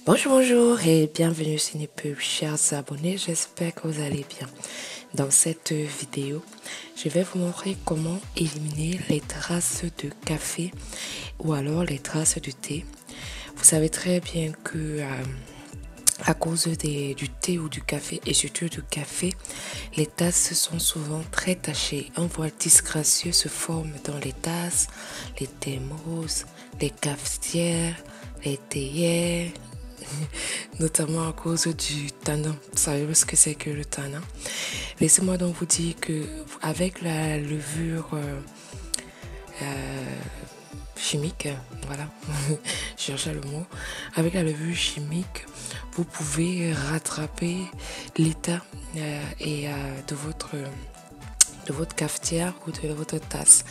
Bonjour, bonjour et bienvenue sur Nipub, chers abonnés, j'espère que vous allez bien. Dans cette vidéo, je vais vous montrer comment éliminer les traces de café ou alors les traces de thé. Vous savez très bien que à cause du thé ou du café et surtout du café, les tasses sont souvent très tachées. Un voile disgracieux se forme dans les tasses, les thermos, les cafetières, les théières, notamment à cause du tanin. Vous savez ce que c'est que le tanin? Laissez-moi donc vous dire que avec la levure chimique, voilà, je cherchais le mot, avec la levure chimique, vous pouvez rattraper l'état de votre cafetière ou de votre tasse.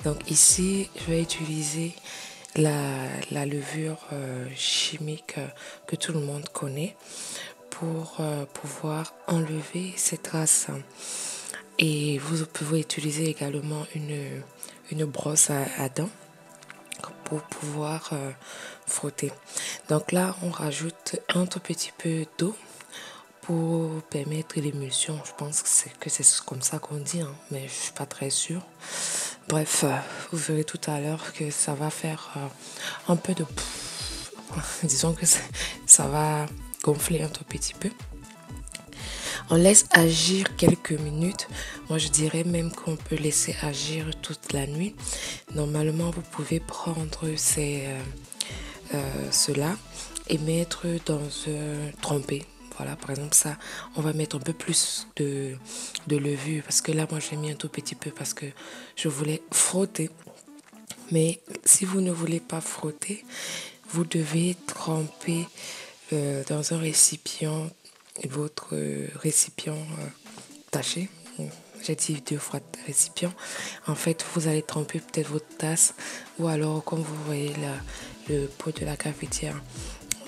Donc ici, je vais utiliser la levure chimique que tout le monde connaît pour pouvoir enlever ces traces. Et vous pouvez utiliser également une brosse à dents pour pouvoir frotter. Donc là, on rajoute un tout petit peu d'eau pour permettre l'émulsion. Je pense que c'est comme ça qu'on dit, hein, mais je suis pas très sûre. Bref, vous verrez tout à l'heure que ça va faire un peu de... Disons que ça va gonfler un tout petit peu. On laisse agir quelques minutes. Moi, je dirais même qu'on peut laisser agir toute la nuit. Normalement, vous pouvez prendre cela et mettre dans un trempé. Voilà, par exemple, ça, on va mettre un peu plus de levure parce que là, moi, j'ai mis un tout petit peu parce que je voulais frotter. Mais si vous ne voulez pas frotter, vous devez tremper dans un récipient, votre récipient taché. J'ai dit 2 fois récipient. En fait, vous allez tremper peut-être votre tasse ou alors, comme vous voyez là, le pot de la cafetière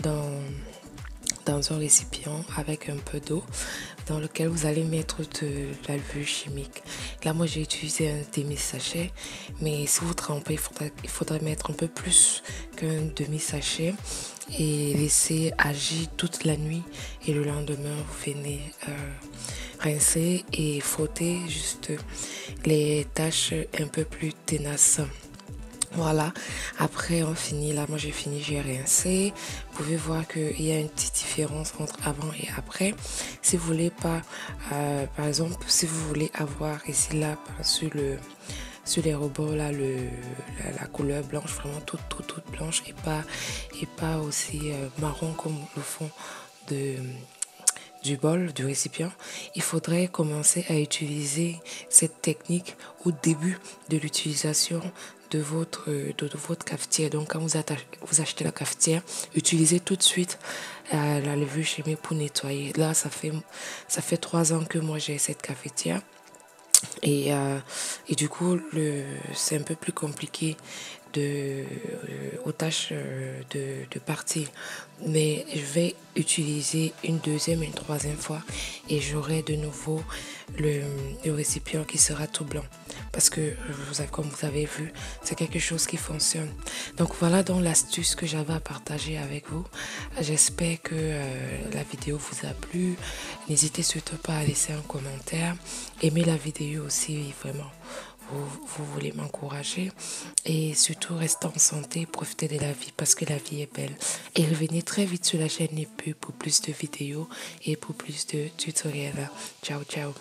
dans un récipient avec un peu d'eau dans lequel vous allez mettre de la levure chimique. Là, moi, j'ai utilisé un demi-sachet, mais si vous trempez, il faudrait mettre un peu plus qu'un demi-sachet et laisser agir toute la nuit. Et le lendemain, vous venez rincer et frotter juste les taches un peu plus tenaces. Voilà, après on finit, là moi j'ai fini, j'ai rincé. Vous pouvez voir qu'il y a une petite différence entre avant et après. Si vous voulez pas, par exemple, si vous voulez avoir ici là sur les rebords là la couleur blanche, vraiment toute blanche et pas aussi marron comme le fond du bol, du récipient, il faudrait commencer à utiliser cette technique au début de l'utilisation de votre cafetière. Donc quand vous achetez la cafetière, utilisez tout de suite la levure chimique pour nettoyer. Là, ça fait 3 ans que moi j'ai cette cafetière. Et du coup, c'est un peu plus compliqué aux tâches de partir. Mais je vais utiliser une deuxième et une troisième fois et j'aurai de nouveau le récipient qui sera tout blanc. Parce que, comme vous avez vu, c'est quelque chose qui fonctionne. Donc voilà donc l'astuce que j'avais à partager avec vous. J'espère que la vidéo vous a plu. N'hésitez surtout pas à laisser un commentaire. Aimez la vidéo aussi, vraiment. Vous voulez m'encourager et surtout restez en santé, profitez de la vie parce que la vie est belle et revenez très vite sur la chaîne Nipub pour plus de vidéos et pour plus de tutoriels. Ciao ciao.